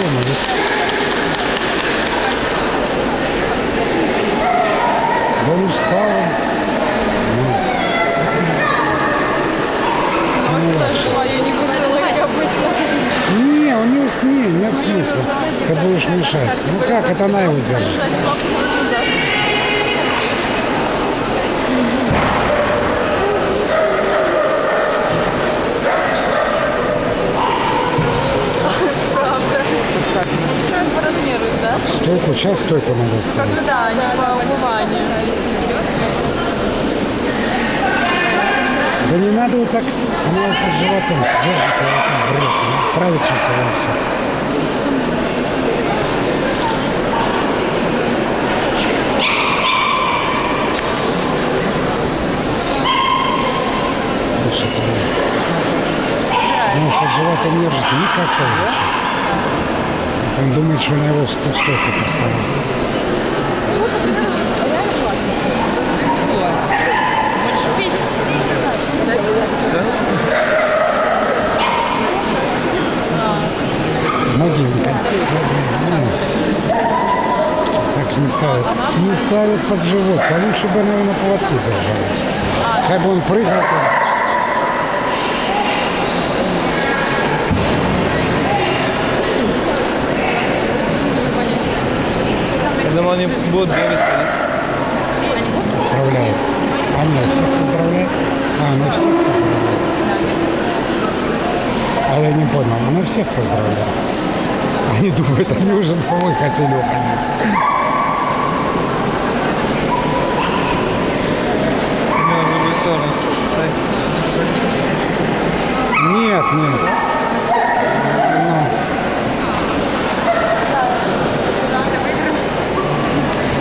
остановит. Да не встал. Не, он не уснет, нет смысла. Ты будешь мешать. Ну как, это она его держит. По размеру, да? Стойку, сейчас стойку надо ставить. Когда? Не по умыванию. Да не надо вот так, она вот под животом держится, вот так бред, правит часовой все. Дышит, он под животом держит, никак получится. Он думает, что на его стойку поставить. Могильника. Так не ставят. Не ставят под живот. А лучше бы, наверное, поводки держали. Как бы он прыгал. Я думал, они будут бегать. Поздравляют. Она всех поздравляет. Она всех поздравляет. А я не понял, она всех поздравляет. Они думают, они уже домой хотели уходить. Нет, нет.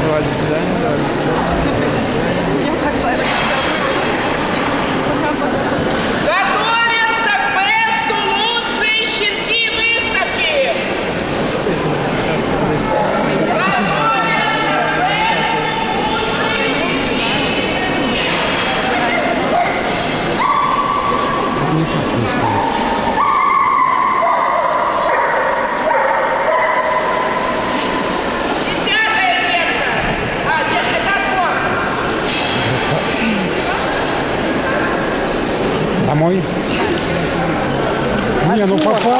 Давай, до свидания. Давай, до свидания. Готовятся к фесту лучшие щенки выставки! Никак не стоит. Десятое место! Домой? Не, ну попал.